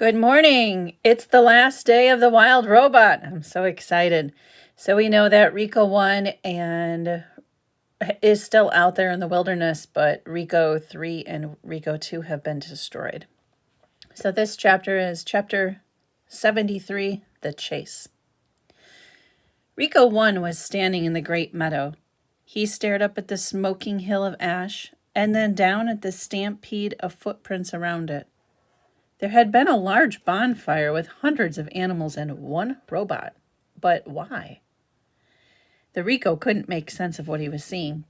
Good morning. It's the last day of the Wild Robot. I'm so excited. So we know that Rico won and is still out there in the wilderness, but Rico 3 and Rico 2 have been destroyed. So this chapter is chapter 73, The Chase. Rico 1 was standing in the great meadow. He stared up at the smoking hill of ash and then down at the stampede of footprints around it. There had been a large bonfire with hundreds of animals and one robot. But why? The Rico couldn't make sense of what he was seeing.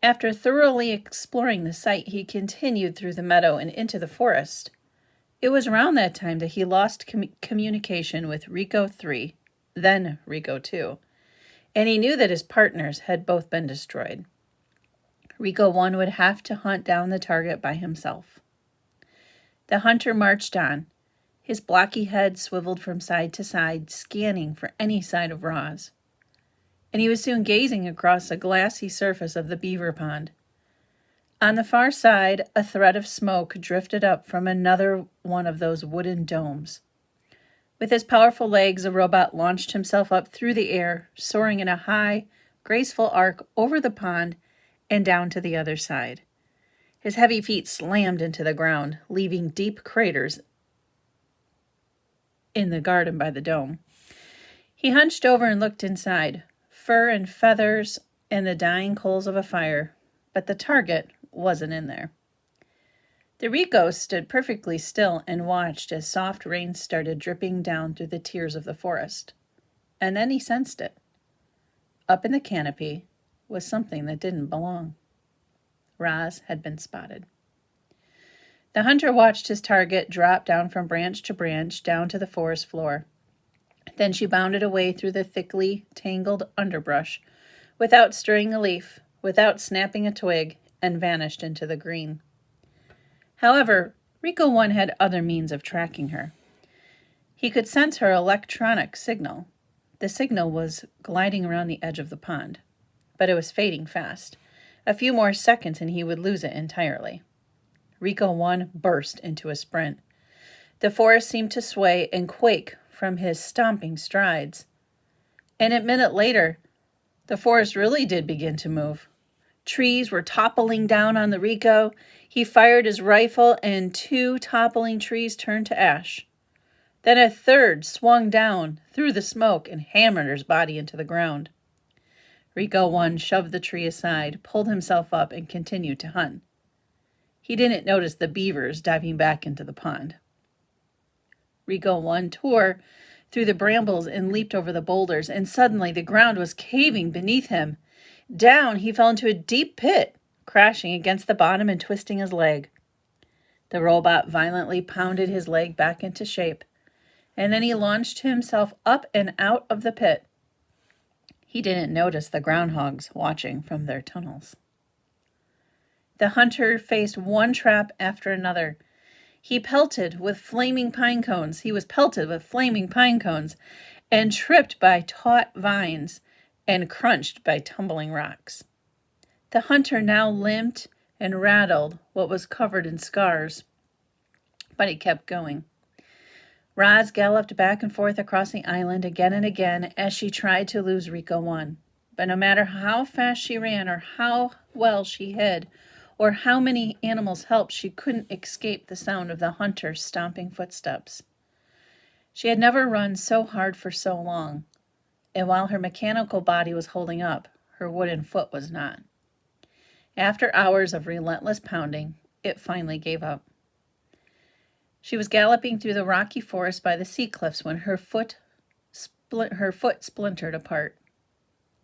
After thoroughly exploring the site, he continued through the meadow and into the forest. It was around that time that he lost communication with Rico 3, then Rico 2, and he knew that his partners had both been destroyed. Rico 1 would have to hunt down the target by himself. The hunter marched on. His blocky head swiveled from side to side, scanning for any sign of Roz. And he was soon gazing across the glassy surface of the beaver pond. On the far side, a thread of smoke drifted up from another one of those wooden domes. With his powerful legs, the robot launched himself up through the air, soaring in a high, graceful arc over the pond and down to the other side. His heavy feet slammed into the ground, leaving deep craters in the garden by the dome. He hunched over and looked inside, fur and feathers and the dying coals of a fire, but the target wasn't in there. The Rico stood perfectly still and watched as soft rain started dripping down through the tiers of the forest. And then he sensed it. Up in the canopy was something that didn't belong. Roz had been spotted. The hunter watched his target drop down from branch to branch down to the forest floor. Then she bounded away through the thickly tangled underbrush, without stirring a leaf, without snapping a twig, and vanished into the green. However, Rico 1 had other means of tracking her. He could sense her electronic signal. The signal was gliding around the edge of the pond, but it was fading fast. A few more seconds and he would lose it entirely. Rico 1 burst into a sprint. The forest seemed to sway and quake from his stomping strides. And a minute later, the forest really did begin to move. Trees were toppling down on the Rico. He fired his rifle and 2 toppling trees turned to ash. Then a third swung down through the smoke and hammered his body into the ground. Rico 1 shoved the tree aside, pulled himself up, and continued to hunt. He didn't notice the beavers diving back into the pond. Rico 1 tore through the brambles and leaped over the boulders, and suddenly the ground was caving beneath him. Down, he fell into a deep pit, crashing against the bottom and twisting his leg. The robot violently pounded his leg back into shape, and then he launched himself up and out of the pit. He didn't notice the groundhogs watching from their tunnels. The hunter faced one trap after another. He was pelted with flaming pine cones, and tripped by taut vines, and crunched by tumbling rocks. The hunter now limped and rattled what was covered in scars, but he kept going. Roz galloped back and forth across the island again and again as she tried to lose Rico 1. But no matter how fast she ran or how well she hid or how many animals helped, she couldn't escape the sound of the hunter's stomping footsteps. She had never run so hard for so long, and while her mechanical body was holding up, her wooden foot was not. After hours of relentless pounding, it finally gave up. She was galloping through the rocky forest by the sea cliffs when her foot splintered apart.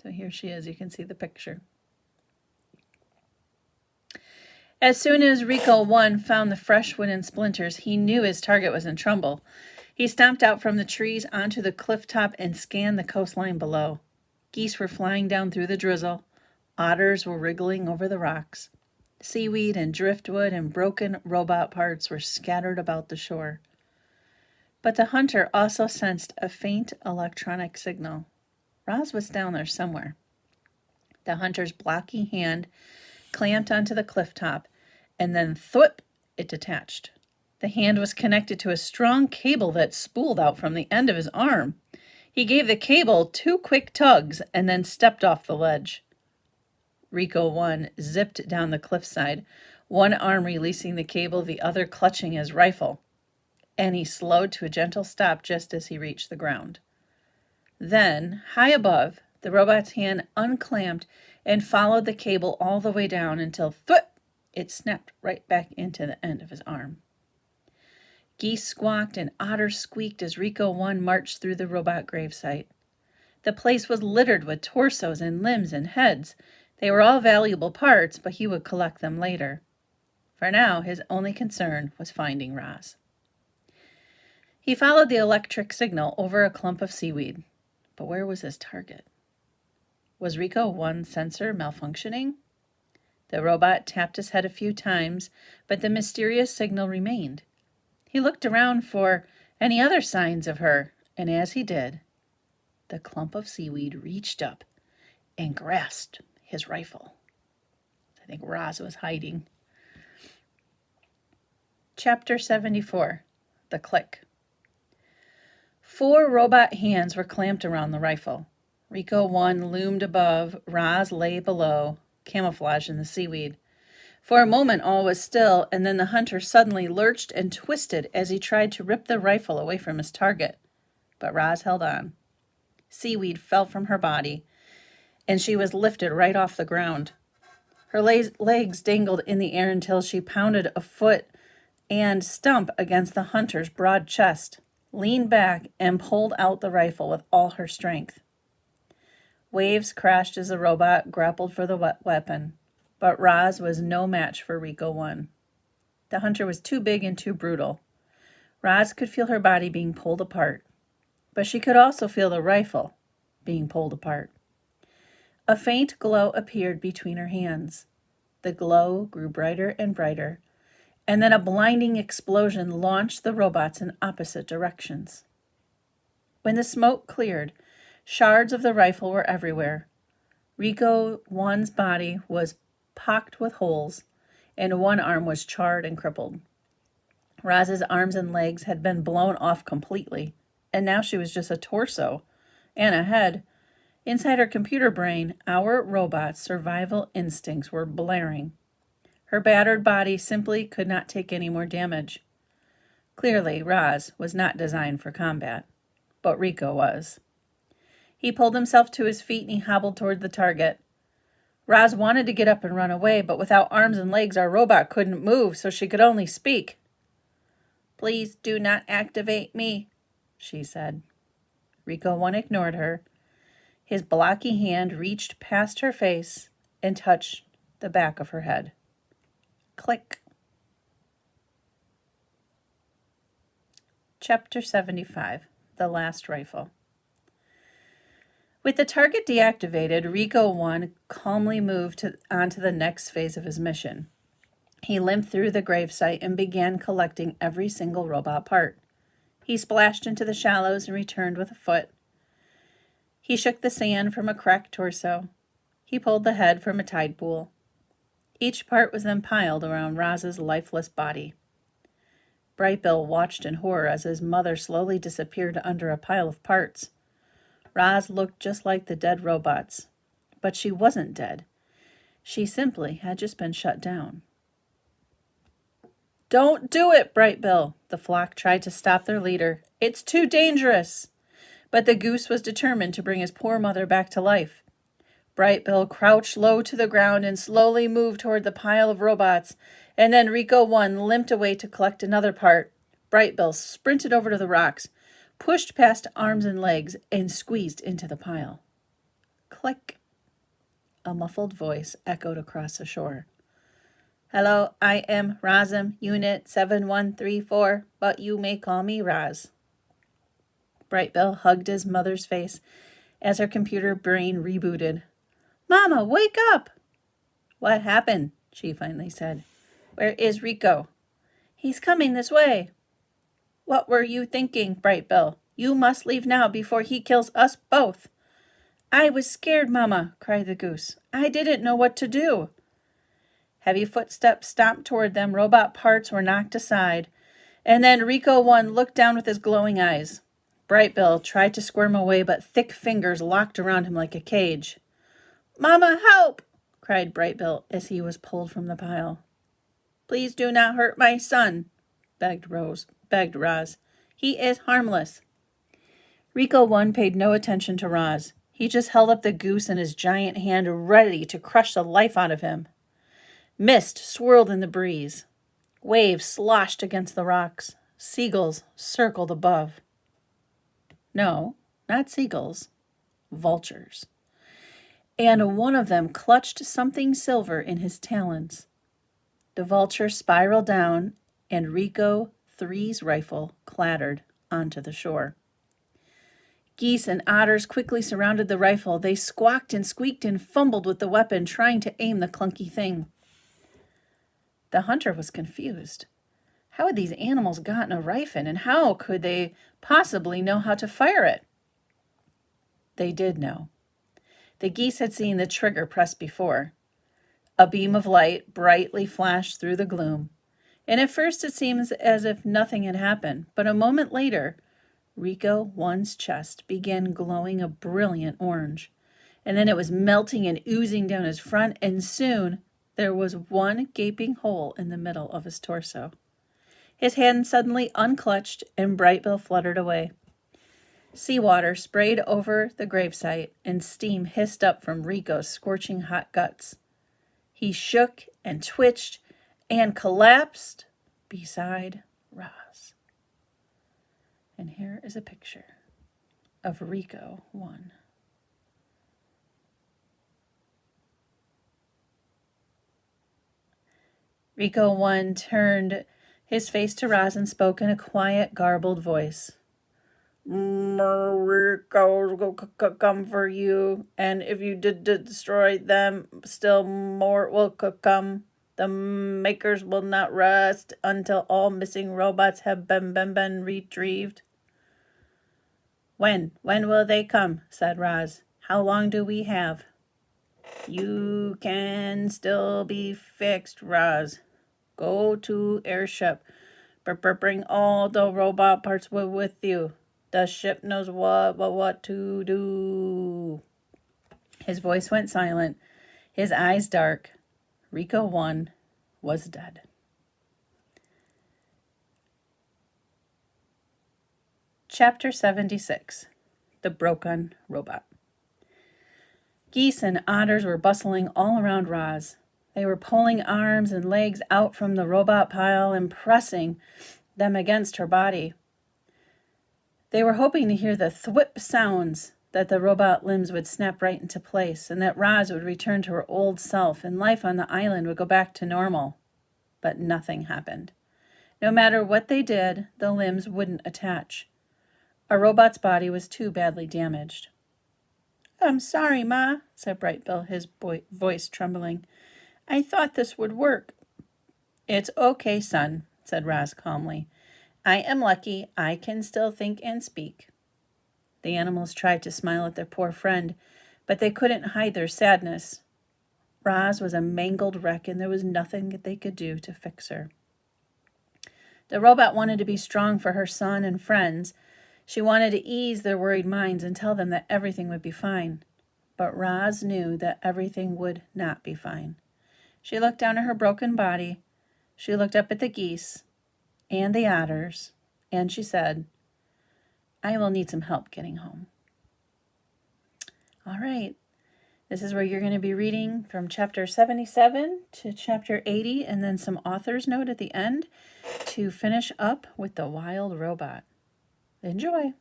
So here she is. You can see the picture. As soon as Rico 1 found the fresh wooden splinters, he knew his target was in trouble. He stomped out from the trees onto the cliff top and scanned the coastline below. Geese were flying down through the drizzle. Otters were wriggling over the rocks. Seaweed and driftwood and broken robot parts were scattered about the shore. But the hunter also sensed a faint electronic signal. Roz was down there somewhere. The hunter's blocky hand clamped onto the cliff top, and then thwip, it detached. The hand was connected to a strong cable that spooled out from the end of his arm. He gave the cable 2 quick tugs and then stepped off the ledge. Rico 1 zipped down the cliffside, one arm releasing the cable, the other clutching his rifle, and he slowed to a gentle stop just as he reached the ground. Then, high above, the robot's hand unclamped and followed the cable all the way down until, thwip, it snapped right back into the end of his arm. Geese squawked and otters squeaked as Rico 1 marched through the robot gravesite. The place was littered with torsos and limbs and heads. They were all valuable parts, but he would collect them later. For now, his only concern was finding Roz. He followed the electric signal over a clump of seaweed. But where was his target? Was Rico 1's sensor malfunctioning? The robot tapped his head a few times, but the mysterious signal remained. He looked around for any other signs of her, and as he did, the clump of seaweed reached up and grasped his rifle. I think Roz was hiding. Chapter 74, The Click. 4 robot hands were clamped around the rifle. Rico 1 loomed above, Roz lay below, camouflaged in the seaweed. For a moment all was still, and then the hunter suddenly lurched and twisted as he tried to rip the rifle away from his target. But Roz held on. Seaweed fell from her body, and she was lifted right off the ground. Her legs dangled in the air until she pounded a foot and stump against the hunter's broad chest, leaned back, and pulled out the rifle with all her strength. Waves crashed as the robot grappled for the weapon, but Roz was no match for Rico 1. The hunter was too big and too brutal. Roz could feel her body being pulled apart, but she could also feel the rifle being pulled apart. A faint glow appeared between her hands. The glow grew brighter and brighter, and then a blinding explosion launched the robots in opposite directions. When the smoke cleared, shards of the rifle were everywhere. Rico 1's body was pocked with holes, and one arm was charred and crippled. Roz's arms and legs had been blown off completely, and now she was just a torso and a head. Inside her computer brain, our robot's survival instincts were blaring. Her battered body simply could not take any more damage. Clearly, Roz was not designed for combat, but Rico was. He pulled himself to his feet and he hobbled toward the target. Roz wanted to get up and run away, but without arms and legs, our robot couldn't move, so she could only speak. "Please do not activate me," she said. Rico 1 ignored her. His blocky hand reached past her face and touched the back of her head. Click. Chapter 75, The Last Rifle. With the target deactivated, Rico 1 calmly moved on to the next phase of his mission. He limped through the gravesite and began collecting every single robot part. He splashed into the shallows and returned with a foot. He shook the sand from a cracked torso. He pulled the head from a tide pool. Each part was then piled around Roz's lifeless body. Bright Bill watched in horror as his mother slowly disappeared under a pile of parts. Roz looked just like the dead robots, but she wasn't dead. She simply had just been shut down. "Don't do it, Bright Bill!" The flock tried to stop their leader. "It's too dangerous!" But the goose was determined to bring his poor mother back to life. Bright Bill crouched low to the ground and slowly moved toward the pile of robots, and then Rico 1 limped away to collect another part. Bright Bill sprinted over to the rocks, pushed past arms and legs, and squeezed into the pile. Click. A muffled voice echoed across the shore. "Hello, I am Rozum, Unit 7134, but you may call me Roz." Bright Bill hugged his mother's face as her computer brain rebooted. "Mama, wake up!" "What happened?" she finally said. "Where is Rico?" "He's coming this way." "What were you thinking, Bright Bill? You must leave now before he kills us both." "I was scared, Mama," cried the goose. "I didn't know what to do." Heavy footsteps stomped toward them. Robot parts were knocked aside, And then Rico 1 looked down with his glowing eyes. Bright Bill tried to squirm away, but thick fingers locked around him like a cage. "Mama, help!" cried Bright Bill as he was pulled from the pile. "Please do not hurt my son," begged Roz. "He is harmless." Rico 1 paid no attention to Roz. He just held up the goose in his giant hand, ready to crush the life out of him. Mist swirled in the breeze. Waves sloshed against the rocks. Seagulls circled above. No, not seagulls. Vultures. And one of them clutched something silver in his talons. The vulture spiraled down, and Rico 3's rifle clattered onto the shore. Geese and otters quickly surrounded the rifle. They squawked and squeaked and fumbled with the weapon, trying to aim the clunky thing. The hunter was confused. How had these animals gotten a rifle, and how could they possibly know how to fire it? They did know. The geese had seen the trigger pressed before. A beam of light brightly flashed through the gloom, and at first it seemed as if nothing had happened, but a moment later, Rico 1's chest began glowing a brilliant orange, and then it was melting and oozing down his front, and soon there was one gaping hole in the middle of his torso. His hand suddenly unclutched, and Bright Bill fluttered away. Seawater sprayed over the gravesite, and steam hissed up from Rico's scorching hot guts. He shook and twitched and collapsed beside Roz. And here is a picture of Rico 1. Rico 1 turned his face to Roz and spoke in a quiet, garbled voice. "Rico's will come for you, and if you did destroy them, still more will come. The makers will not rest until all missing robots have been retrieved." When will they come?" said Roz. "How long do we have?" "You can still be fixed, Roz. Go to airship. Bring all the robot parts with you. The ship knows what to do." His voice went silent, his eyes dark. Rico 1 was dead. Chapter 76. The Broken Robot. Geese and otters were bustling all around Roz. They were pulling arms and legs out from the robot pile and pressing them against her body. They were hoping to hear the thwip sounds, that the robot limbs would snap right into place, and that Roz would return to her old self and life on the island would go back to normal. But nothing happened. No matter what they did, the limbs wouldn't attach. A robot's body was too badly damaged. "I'm sorry, Ma," said Bright Bill, his voice trembling. "I thought this would work." "It's okay, son," said Roz calmly. "I am lucky I can still think and speak." The animals tried to smile at their poor friend, but they couldn't hide their sadness. Roz was a mangled wreck, and there was nothing that they could do to fix her. The robot wanted to be strong for her son and friends. She wanted to ease their worried minds and tell them that everything would be fine. But Roz knew that everything would not be fine. She looked down at her broken body. She looked up at the geese and the otters, and she said, "I will need some help getting home." All right. This is where you're going to be reading from chapter 77 to chapter 80, and then some author's note at the end to finish up with the wild robot. Enjoy.